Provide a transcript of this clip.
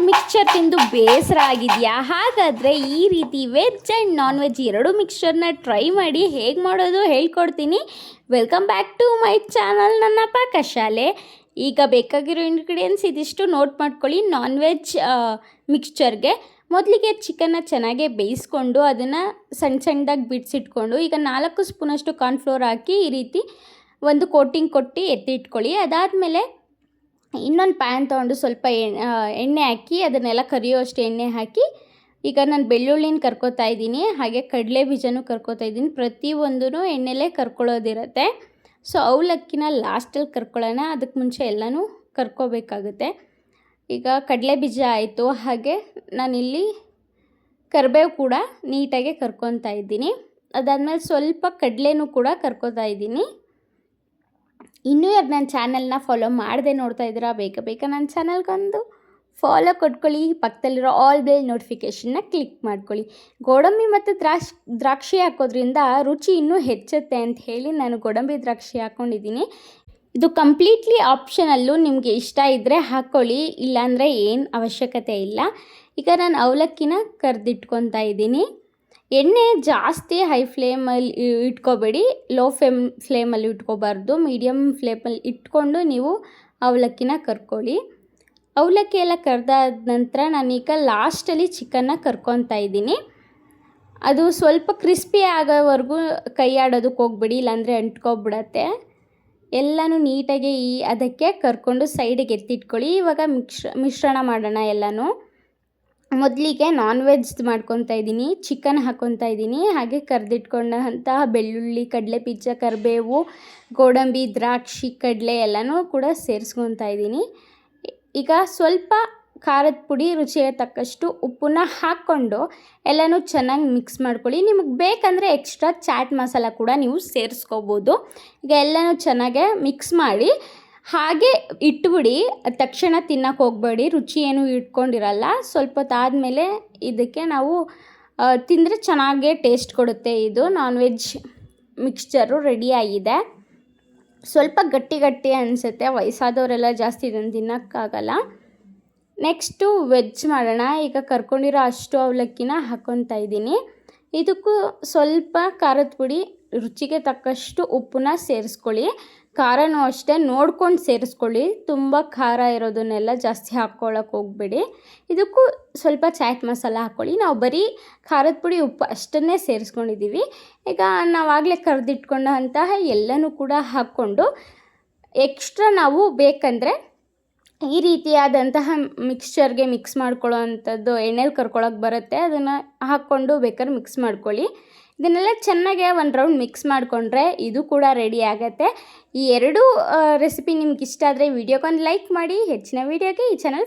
Mixture ತಿಂದು ಬೇಸರ ಆಗಿದೆಯಾ? ಹಾಗಾದರೆ ಈ ರೀತಿ ವೆಜ್ ಆ್ಯಂಡ್ ನಾನ್ ವೆಜ್ ಎರಡು ಮಿಕ್ಸ್ಚರ್ನ ಟ್ರೈ ಮಾಡಿ ಹೇಗೆ ಮಾಡೋದು ಹೇಳ್ಕೊಡ್ತೀನಿ. Welcome back to my channel, ನನ್ನ ಪಾಕಶಾಲೆ. ಈಗ ಬೇಕಾಗಿರೋ ಇಂಗ್ರೀಡಿಯೆಂಟ್ಸ್ ಇದಿಷ್ಟು ನೋಟ್ ಮಾಡ್ಕೊಳ್ಳಿ. ನಾನ್ ವೆಜ್ ಮಿಕ್ಸ್ಚರ್ಗೆ ಮೊದಲಿಗೆ ಚಿಕನ್ನ ಚೆನ್ನಾಗಿ ಬೇಯಿಸ್ಕೊಂಡು ಅದನ್ನು ಸಣ್ಣ ಸಣ್ಣದಾಗಿ ಬಿಡಿಸಿಟ್ಕೊಂಡು, ಈಗ 4 ಸ್ಪೂನಷ್ಟು ಕಾರ್ನ್ಫ್ಲೋರ್ ಹಾಕಿ ಈ ರೀತಿ ಒಂದು ಕೋಟಿಂಗ್ ಕೊಟ್ಟು ಎತ್ತಿಟ್ಕೊಳ್ಳಿ. ಅದಾದಮೇಲೆ ಇನ್ನೊಂದು ಪ್ಯಾನ್ ತೊಗೊಂಡು ಸ್ವಲ್ಪ ಎಣ್ಣೆ ಹಾಕಿ ಅದನ್ನೆಲ್ಲ ಕರಿಯೋಷ್ಟು ಎಣ್ಣೆ ಹಾಕಿ, ಈಗ ನಾನು ಬೆಳ್ಳುಳ್ಳಿನ ಕರ್ಕೋತಾ ಇದ್ದೀನಿ, ಹಾಗೆ ಕಡಲೆ ಬೀಜನೂ ಕರ್ಕೋತಾ ಇದ್ದೀನಿ. ಪ್ರತಿಯೊಂದೂ ಎಣ್ಣೆಲೇ ಕರ್ಕೊಳ್ಳೋದಿರುತ್ತೆ. ಸೊ ಅವಲಕ್ಕಿನ ಲಾಸ್ಟಲ್ಲಿ ಕರ್ಕೊಳ್ಳೋಣ, ಅದಕ್ಕೆ ಮುಂಚೆ ಎಲ್ಲನೂ ಕರ್ಕೋಬೇಕಾಗುತ್ತೆ. ಈಗ ಕಡಲೆ ಬೀಜ ಆಯಿತು, ಹಾಗೆ ನಾನಿಲ್ಲಿ ಕರಿಬೇವು ಕೂಡ ನೀಟಾಗಿ ಕರ್ಕೊತಾ ಇದ್ದೀನಿ. ಅದಾದಮೇಲೆ ಸ್ವಲ್ಪ ಕಡಲೆನೂ ಕೂಡ ಕರ್ಕೋತಾ ಇದ್ದೀನಿ. ಇನ್ನೂ ಯಾರು ನನ್ನ ಚಾನಲ್ನ ಫಾಲೋ ಮಾಡದೆ ನೋಡ್ತಾ ಇದ್ದೀರಾ, ಬೇಗ ನನ್ನ ಚಾನಲ್ಗೊಂದು ಫಾಲೋ ಕೊಟ್ಕೊಳ್ಳಿ. ಪಕ್ಕದಲ್ಲಿರೋ ಆಲ್ ಬೆಲ್ ನೋಟಿಫಿಕೇಷನ್ನ ಕ್ಲಿಕ್ ಮಾಡ್ಕೊಳ್ಳಿ. ಗೋಡಂಬಿ ಮತ್ತು ದ್ರಾಕ್ಷಿ ಹಾಕೋದ್ರಿಂದ ರುಚಿ ಇನ್ನೂ ಹೆಚ್ಚುತ್ತೆ ಅಂತ ಹೇಳಿ ನಾನು ಗೋಡಂಬಿ ದ್ರಾಕ್ಷಿ ಹಾಕ್ಕೊಂಡಿದ್ದೀನಿ. ಇದು ಕಂಪ್ಲೀಟ್ಲಿ ಆಪ್ಷನಲ್ಲು, ನಿಮಗೆ ಇಷ್ಟ ಇದ್ದರೆ ಹಾಕ್ಕೊಳ್ಳಿ, ಇಲ್ಲಾಂದರೆ ಏನು ಅವಶ್ಯಕತೆ ಇಲ್ಲ. ಈಗ ನಾನು ಅವಲಕ್ಕಿನ ಕರೆದಿಟ್ಕೊತಾ ಇದ್ದೀನಿ. ಎಣ್ಣೆ ಜಾಸ್ತಿ ಹೈ ಫ್ಲೇಮಲ್ಲಿ ಇಟ್ಕೋಬೇಡಿ, ಲೋ ಫ್ಲೇಮಲ್ಲಿ ಇಟ್ಕೋಬಾರ್ದು, ಮೀಡಿಯಮ್ ಫ್ಲೇಮಲ್ಲಿ ಇಟ್ಕೊಂಡು ನೀವು ಅವಲಕ್ಕಿನ ಕರ್ಕೊಳ್ಳಿ. ಅವಲಕ್ಕಿ ಎಲ್ಲ ಕರೆದಾದ ನಂತರ ನಾನೀಗ ಲಾಸ್ಟಲ್ಲಿ ಚಿಕನ್ನ ಕರ್ಕೊತಾ ಇದ್ದೀನಿ. ಅದು ಸ್ವಲ್ಪ ಕ್ರಿಸ್ಪಿ ಆಗೋವರೆಗೂ ಕೈ ಆಡೋದಕ್ಕೆ ಹೋಗ್ಬೇಡಿ, ಇಲ್ಲಾಂದರೆ ಅಂಟ್ಕೊಬಿಡತ್ತೆ. ಎಲ್ಲನೂ ನೀಟಾಗಿ ಅದಕ್ಕೆ ಕರ್ಕೊಂಡು ಸೈಡಿಗೆ ಎತ್ತಿಟ್ಕೊಳ್ಳಿ. ಇವಾಗ ಮಿಶ್ರಣ ಮಾಡೋಣ ಎಲ್ಲನೂ. ಮೊದಲಿಗೆ ನಾನ್ ವೆಜ್ ಮಾಡ್ಕೊತಾ ಇದ್ದೀನಿ, ಚಿಕನ್ ಹಾಕ್ಕೊತಾ ಇದ್ದೀನಿ, ಹಾಗೆ ಕರೆದಿಟ್ಕೊಂಡಂತಹ ಬೆಳ್ಳುಳ್ಳಿ, ಕಡಲೆ ಬೀಜ, ಕರಿಬೇವು, ಗೋಡಂಬಿ, ದ್ರಾಕ್ಷಿ, ಕಡಲೆ ಎಲ್ಲನೂ ಕೂಡ ಸೇರಿಸ್ಕೊತಾ ಇದ್ದೀನಿ. ಈಗ ಸ್ವಲ್ಪ ಖಾರದ ಪುಡಿ, ರುಚಿಗೆ ತಕ್ಕಷ್ಟು ಉಪ್ಪನ್ನ ಹಾಕ್ಕೊಂಡು ಎಲ್ಲನೂ ಚೆನ್ನಾಗಿ ಮಿಕ್ಸ್ ಮಾಡ್ಕೊಳ್ಳಿ. ನಿಮಗೆ ಬೇಕಂದರೆ ಎಕ್ಸ್ಟ್ರಾ ಚಾಟ್ ಮಸಾಲ ಕೂಡ ನೀವು ಸೇರಿಸ್ಕೋಬೋದು. ಈಗ ಎಲ್ಲನೂ ಚೆನ್ನಾಗೆ ಮಿಕ್ಸ್ ಮಾಡಿ ಹಾಗೆ ಇಟ್ಬಿಡಿ, ತಕ್ಷಣ ತಿನ್ನೋಕೆ ಹೋಗಬೇಡಿ, ರುಚಿ ಏನು ಇಟ್ಕೊಂಡಿರಲ್ಲ. ಸ್ವಲ್ಪ ಹೊತ್ತಾದಮೇಲೆ ಇದಕ್ಕೆ ನಾವು ತಿಂದರೆ ಚೆನ್ನಾಗೇ ಟೇಸ್ಟ್ ಕೊಡುತ್ತೆ. ಇದು ನಾನ್ ವೆಜ್ ಮಿಕ್ಸ್ಚರು ರೆಡಿಯಾಗಿದೆ. ಸ್ವಲ್ಪ ಗಟ್ಟಿ ಅನಿಸುತ್ತೆ, ವಯಸ್ಸಾದವರೆಲ್ಲ ಜಾಸ್ತಿ ಇದನ್ನು ತಿನ್ನೋಕ್ಕಾಗಲ್ಲ. ನೆಕ್ಸ್ಟು ವೆಜ್ ಮಾಡೋಣ. ಈಗ ಕರ್ಕೊಂಡಿರೋ ಅಷ್ಟು ಅವಲಕ್ಕಿನ ಹಾಕ್ಕೊತಾ ಇದ್ದೀನಿ. ಇದಕ್ಕೂ ಸ್ವಲ್ಪ ಖಾರದ ಪುಡಿ, ರುಚಿಗೆ ತಕ್ಕಷ್ಟು ಉಪ್ಪನ್ನ ಸೇರಿಸ್ಕೊಳ್ಳಿ. ಖಾರನೂ ಅಷ್ಟೇ ನೋಡ್ಕೊಂಡು ಸೇರಿಸ್ಕೊಳ್ಳಿ, ತುಂಬ ಖಾರ ಇರೋದನ್ನೆಲ್ಲ ಜಾಸ್ತಿ ಹಾಕ್ಕೊಳ್ಳೋಕೆ ಹೋಗಬೇಡಿ. ಇದಕ್ಕೂ ಸ್ವಲ್ಪ ಚಾಟ್ ಮಸಾಲ ಹಾಕ್ಕೊಳ್ಳಿ. ನಾವು ಬರೀ ಖಾರದ ಪುಡಿ, ಉಪ್ಪು ಅಷ್ಟನ್ನೇ ಸೇರಿಸ್ಕೊಂಡಿದ್ದೀವಿ. ಈಗ ನಾವಾಗಲೇ ಕರೆದಿಟ್ಕೊಂಡಂತಹ ಎಲ್ಲನೂ ಕೂಡ ಹಾಕ್ಕೊಂಡು ಎಕ್ಸ್ಟ್ರಾ ನಾವು ಬೇಕಂದರೆ ಈ ರೀತಿಯಾದಂತಹ ಮಿಕ್ಸ್ಚರ್ಗೆ ಮಿಕ್ಸ್ ಮಾಡ್ಕೊಳ್ಳೋ ಅಂಥದ್ದು ಎಣ್ಣೆಲಿ ಕರ್ಕೊಳ್ಳೋಕೆ ಬರುತ್ತೆ, ಅದನ್ನು ಹಾಕ್ಕೊಂಡು ಬೇಕಾದ್ರೆ ಮಿಕ್ಸ್ ಮಾಡ್ಕೊಳ್ಳಿ. ಇದನ್ನೆಲ್ಲ ಚೆನ್ನಾಗಿ ಒಂದು ರೌಂಡ್ ಮಿಕ್ಸ್ ಮಾಡಿಕೊಂಡ್ರೆ ಇದು ಕೂಡ ರೆಡಿ ಆಗುತ್ತೆ. ಈ ಎರಡೂ ರೆಸಿಪಿ ನಿಮ್ಗೆ ಇಷ್ಟ ಆದರೆ ವಿಡಿಯೋಗೊಂದು ಲೈಕ್ ಮಾಡಿ. ಹೆಚ್ಚಿನ ವಿಡಿಯೋಗೆ ಈ ಚಾನಲ್